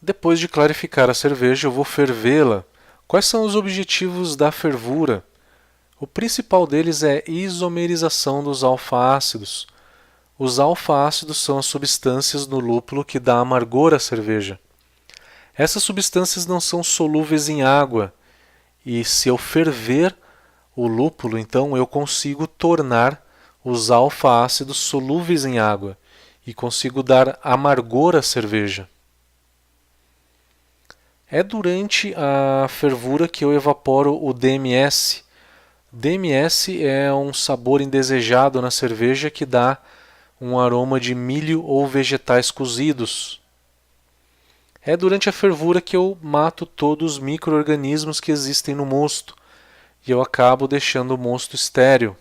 Depois de clarificar a cerveja, eu vou fervê-la. Quais são os objetivos da fervura? O principal deles é isomerização dos alfa-ácidos. Os alfa-ácidos são as substâncias no lúpulo que dá amargor à cerveja. Essas substâncias não são solúveis em água, e se eu ferver o lúpulo, então eu consigo tornar os alfa-ácidos solúveis em água e consigo dar amargor à cerveja. É durante a fervura que eu evaporo o DMS. DMS é um sabor indesejado na cerveja que dá um aroma de milho ou vegetais cozidos. É durante a fervura que eu mato todos os micro-organismos que existem no mosto e eu acabo deixando o mosto estéril.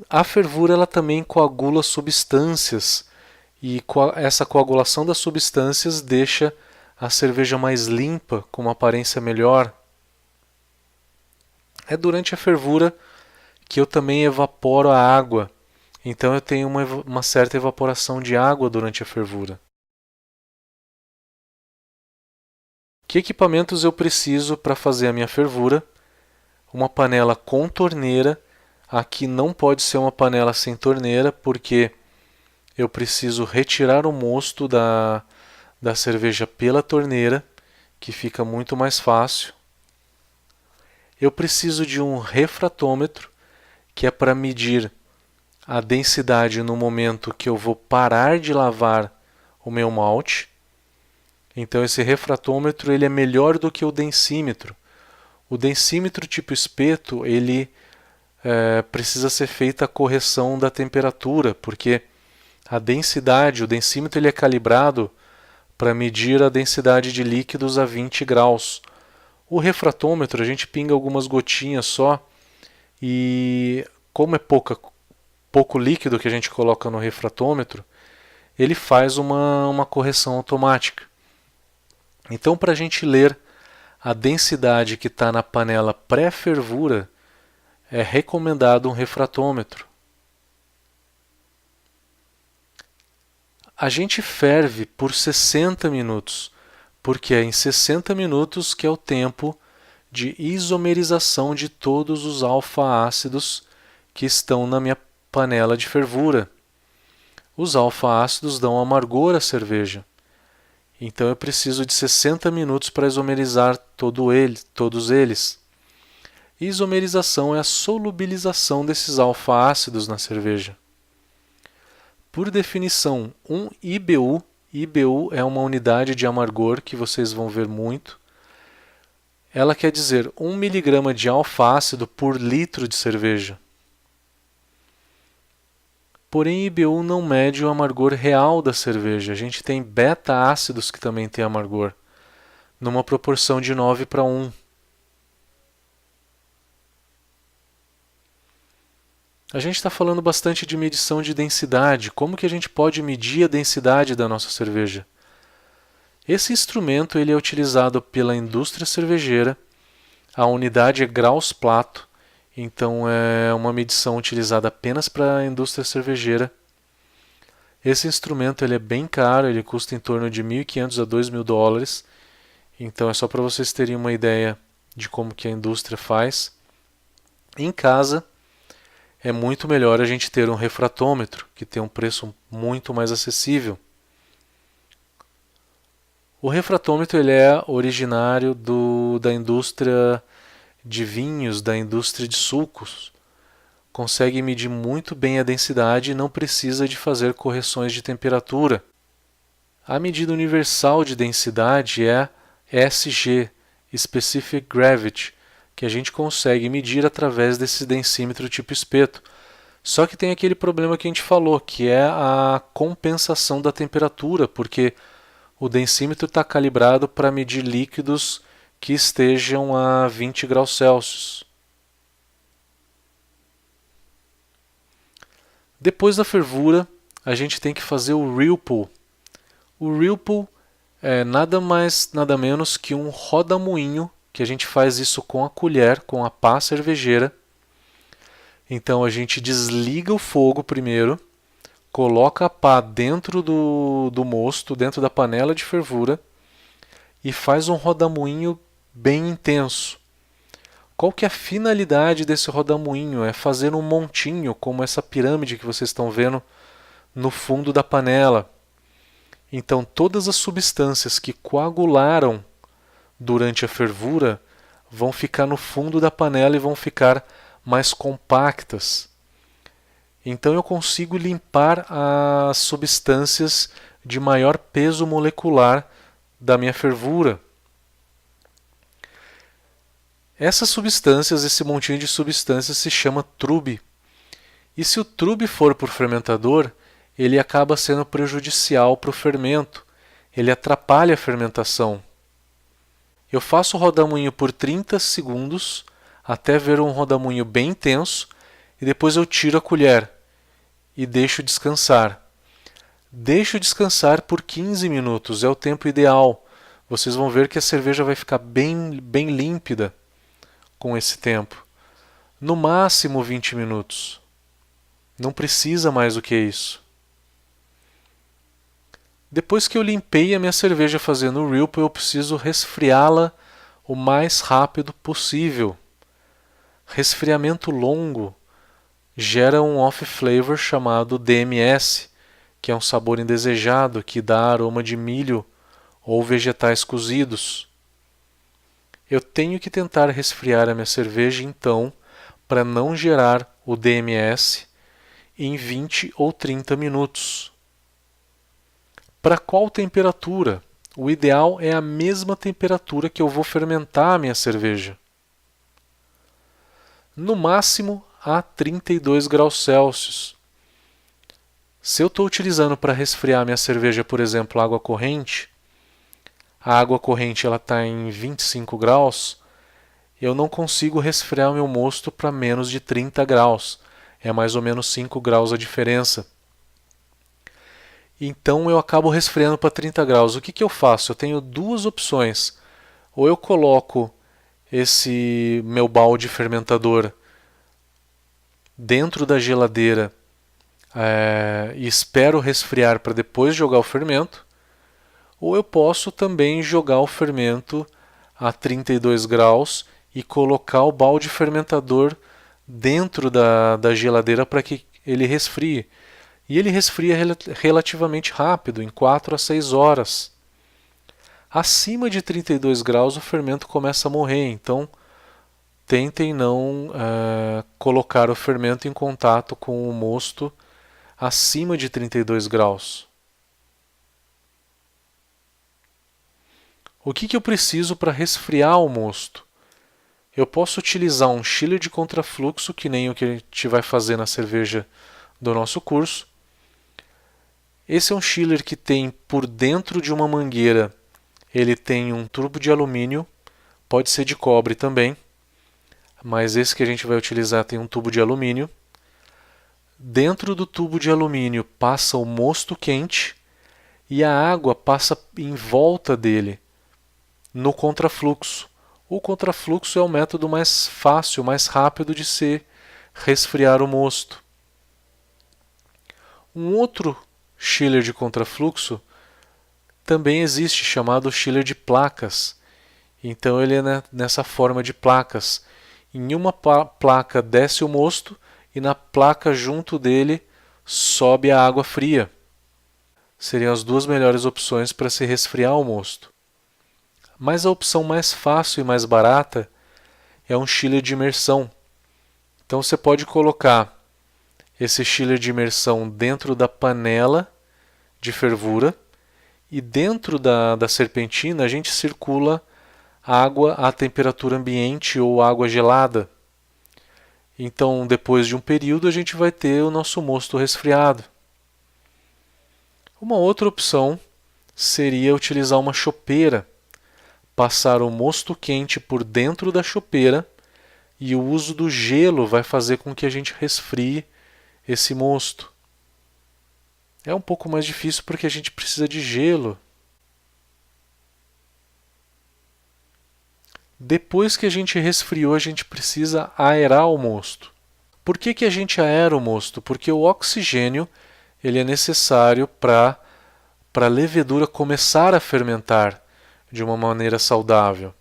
A fervura ela também coagula substâncias e essa coagulação das substâncias deixa a cerveja mais limpa, com uma aparência melhor. É durante a fervura que eu também evaporo a água, então eu tenho uma certa evaporação de água durante a fervura. Que equipamentos eu preciso para fazer a minha fervura? Uma panela com torneira. Aqui não pode ser uma panela sem torneira, porque eu preciso retirar o mosto da cerveja pela torneira, que fica muito mais fácil. Eu preciso de um refratômetro, que é para medir a densidade no momento que eu vou parar de lavar o meu malte. Então esse refratômetro ele é melhor do que o densímetro. O densímetro tipo espeto, ele precisa ser feita a correção da temperatura, porque a densidade, o densímetro ele é calibrado para medir a densidade de líquidos a 20 graus. O refratômetro, a gente pinga algumas gotinhas só, e como é pouco líquido que a gente coloca no refratômetro, ele faz uma correção automática. Então, para a gente ler a densidade que está na panela pré-fervura, é recomendado um refratômetro. A gente ferve por 60 minutos, porque é em 60 minutos que é o tempo de isomerização de todos os alfa-ácidos que estão na minha panela de fervura. Os alfa-ácidos dão amargor à cerveja. Então eu preciso de 60 minutos para isomerizar todos eles. Isomerização é a solubilização desses alfa-ácidos na cerveja. Por definição, um IBU, IBU é uma unidade de amargor que vocês vão ver muito. Ela quer dizer 1 mg de alfa-ácido por litro de cerveja. Porém, IBU não mede o amargor real da cerveja. A gente tem beta-ácidos que também têm amargor, numa proporção de 9:1. A gente está falando bastante de medição de densidade. Como que a gente pode medir a densidade da nossa cerveja? Esse instrumento ele é utilizado pela indústria cervejeira. A unidade é graus Plato, então é uma medição utilizada apenas para a indústria cervejeira. Esse instrumento ele é bem caro, ele custa em torno de $1.500 a $2.000. Então é só para vocês terem uma ideia de como que a indústria faz. Em casa é muito melhor a gente ter um refratômetro, que tem um preço muito mais acessível. O refratômetro ele é originário da indústria de vinhos, da indústria de sucos. Consegue medir muito bem a densidade e não precisa de fazer correções de temperatura. A medida universal de densidade é SG, Specific Gravity, que a gente consegue medir através desse densímetro tipo espeto. Só que tem aquele problema que a gente falou, que é a compensação da temperatura, porque o densímetro está calibrado para medir líquidos que estejam a 20 graus Celsius. Depois da fervura, a gente tem que fazer o Ripple. O Ripple é nada mais, nada menos que um rodamuinho, que a gente faz isso com a colher, com a pá cervejeira. Então a gente desliga o fogo primeiro, coloca a pá dentro do mosto, dentro da panela de fervura e faz um rodamuinho bem intenso. Qual que é a finalidade desse rodamuinho? É fazer um montinho, como essa pirâmide que vocês estão vendo no fundo da panela. Então todas as substâncias que coagularam durante a fervura vão ficar no fundo da panela e vão ficar mais compactas. Então eu consigo limpar as substâncias de maior peso molecular da minha fervura. Essas substâncias, esse montinho de substâncias se chama trube. E se o trube for por fermentador, ele acaba sendo prejudicial para o fermento. Ele atrapalha a fermentação. Eu faço o rodamuinho por 30 segundos, até ver um rodamuinho bem intenso, e depois eu tiro a colher e deixo descansar. Deixo descansar por 15 minutos, é o tempo ideal. Vocês vão ver que a cerveja vai ficar bem límpida com esse tempo. No máximo 20 minutos. Não precisa mais do que isso. Depois que eu limpei a minha cerveja fazendo o Ripple, eu preciso resfriá-la o mais rápido possível. Resfriamento longo gera um off-flavor chamado DMS, que é um sabor indesejado que dá aroma de milho ou vegetais cozidos. Eu tenho que tentar resfriar a minha cerveja, então, para não gerar o DMS em 20 ou 30 minutos. Para qual temperatura? O ideal é a mesma temperatura que eu vou fermentar a minha cerveja. No máximo a 32 graus Celsius. Se eu estou utilizando para resfriar minha cerveja, por exemplo, água corrente, a água corrente está em 25 graus, eu não consigo resfriar o meu mosto para menos de 30 graus. É mais ou menos 5 graus a diferença. Então eu acabo resfriando para 30 graus. O que eu faço? Eu tenho duas opções. Ou eu coloco esse meu balde fermentador dentro da geladeira e espero resfriar para depois jogar o fermento, ou eu posso também jogar o fermento a 32 graus e colocar o balde fermentador dentro da geladeira para que ele resfrie. E ele resfria relativamente rápido, em 4 a 6 horas. Acima de 32 graus o fermento começa a morrer, então tentem não colocar o fermento em contato com o mosto acima de 32 graus. O que eu preciso para resfriar o mosto? Eu posso utilizar um chiller de contrafluxo, que nem o que a gente vai fazer na cerveja do nosso curso. Esse é um chiller que tem por dentro de uma mangueira, ele tem um tubo de alumínio, pode ser de cobre também, mas esse que a gente vai utilizar tem um tubo de alumínio. Dentro do tubo de alumínio passa o mosto quente e a água passa em volta dele, no contrafluxo. O contrafluxo é o método mais fácil, mais rápido de se resfriar o mosto. Um outro chiller de contrafluxo também existe, chamado chiller de placas. Então ele é nessa forma de placas. Em uma placa desce o mosto e na placa junto dele sobe a água fria. Seriam as duas melhores opções para se resfriar o mosto. Mas a opção mais fácil e mais barata é um chiller de imersão. Então você pode colocar esse chiller de imersão dentro da panela de fervura e dentro da serpentina a gente circula água à temperatura ambiente ou água gelada. Então, depois de um período, a gente vai ter o nosso mosto resfriado. Uma outra opção seria utilizar uma chopeira, passar o mosto quente por dentro da chopeira e o uso do gelo vai fazer com que a gente resfrie esse mosto. É um pouco mais difícil porque a gente precisa de gelo. Depois que a gente resfriou, a gente precisa aerar o mosto. Por que a gente aera o mosto? Porque o oxigênio ele é necessário para a levedura começar a fermentar de uma maneira saudável.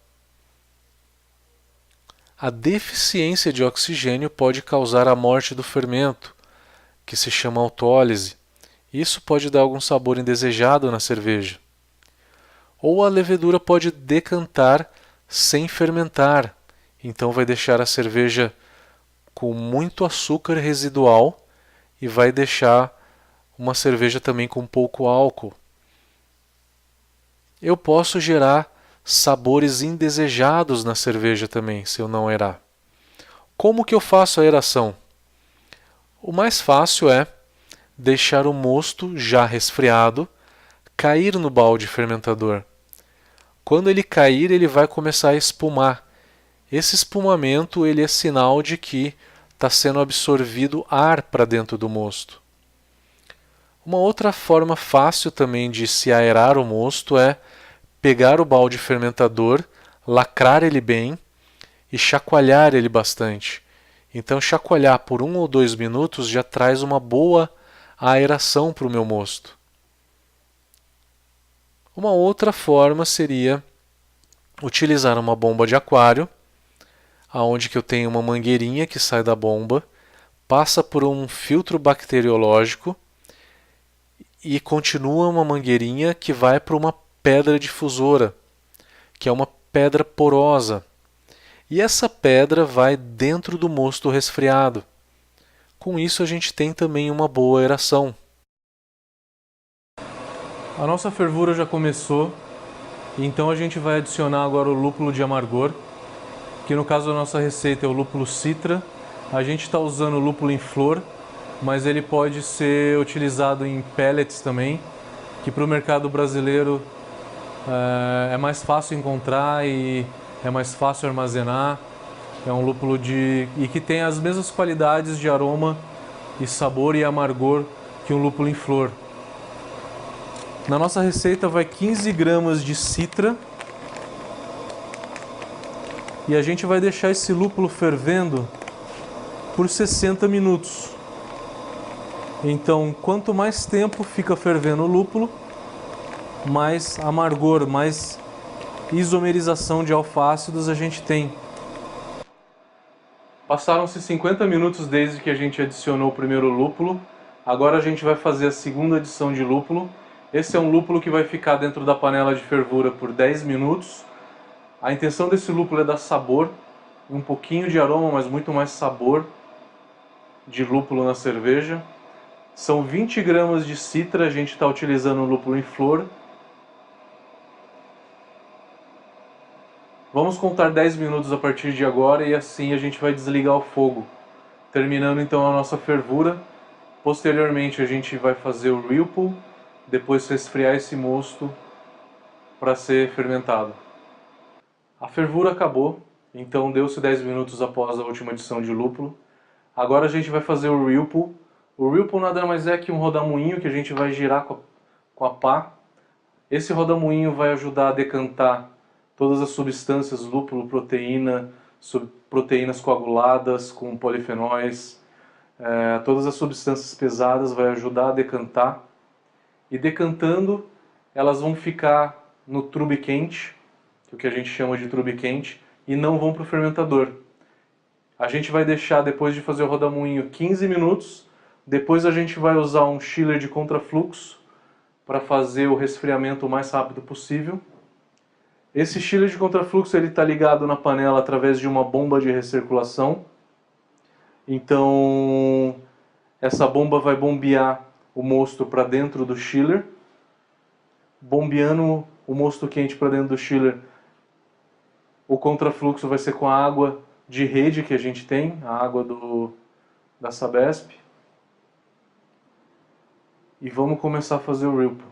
A deficiência de oxigênio pode causar a morte do fermento, que se chama autólise. Isso pode dar algum sabor indesejado na cerveja. Ou a levedura pode decantar sem fermentar, então vai deixar a cerveja com muito açúcar residual e vai deixar uma cerveja também com pouco álcool. Eu posso gerar sabores indesejados na cerveja também, se eu não aerar. Como que eu faço a aeração? O mais fácil é deixar o mosto já resfriado cair no balde fermentador. Quando ele cair, ele vai começar a espumar. Esse espumamento ele é sinal de que está sendo absorvido ar para dentro do mosto. Uma outra forma fácil também de se aerar o mosto é pegar o balde fermentador, lacrar ele bem e chacoalhar ele bastante. Então chacoalhar por 1 ou 2 minutos já traz uma boa aeração para o meu mosto. Uma outra forma seria utilizar uma bomba de aquário, onde que eu tenho uma mangueirinha que sai da bomba, passa por um filtro bacteriológico e continua uma mangueirinha que vai para uma pedra difusora, que é uma pedra porosa. E essa pedra vai dentro do mosto resfriado. Com isso a gente tem também uma boa aeração. A nossa fervura já começou, então a gente vai adicionar agora o lúpulo de amargor, que no caso da nossa receita é o lúpulo citra. A gente está usando o lúpulo em flor, mas ele pode ser utilizado em pellets também, que para o mercado brasileiro é mais fácil encontrar e é mais fácil armazenar. É um lúpulo e que tem as mesmas qualidades de aroma e sabor e amargor que um lúpulo em flor. Na nossa receita vai 15 gramas de citra e a gente vai deixar esse lúpulo fervendo por 60 minutos. Então, quanto mais tempo fica fervendo o lúpulo, mais amargor, mais isomerização de alfa-ácidos a gente tem. Passaram-se 50 minutos desde que a gente adicionou o primeiro lúpulo. Agora a gente vai fazer a segunda adição de lúpulo. Esse é um lúpulo que vai ficar dentro da panela de fervura por 10 minutos. A intenção desse lúpulo é dar sabor, um pouquinho de aroma, mas muito mais sabor de lúpulo na cerveja. São 20 gramas de citra, a gente está utilizando o lúpulo em flor. Vamos contar 10 minutos a partir de agora e assim a gente vai desligar o fogo, terminando então a nossa fervura. Posteriormente a gente vai fazer o Whirlpool, depois resfriar esse mosto para ser fermentado. A fervura acabou, então deu-se 10 minutos após a última adição de lúpulo. Agora a gente vai fazer o Whirlpool. O Whirlpool nada mais é que um rodamuinho que a gente vai girar com a pá. Esse rodamuinho vai ajudar a decantar todas as substâncias, lúpulo, proteína, proteínas coaguladas com polifenóis, todas as substâncias pesadas vai ajudar a decantar. E decantando, elas vão ficar no trube quente, que é o que a gente chama de trube quente, e não vão para o fermentador. A gente vai deixar, depois de fazer o rodamuinho, 15 minutos. Depois a gente vai usar um chiller de contrafluxo para fazer o resfriamento o mais rápido possível. Esse chiller de contrafluxo está ligado na panela através de uma bomba de recirculação. Então, essa bomba vai bombear o mosto para dentro do chiller. Bombeando o mosto quente para dentro do chiller, o contrafluxo vai ser com a água de rede que a gente tem, a água da Sabesp. E vamos começar a fazer o Whirlpool.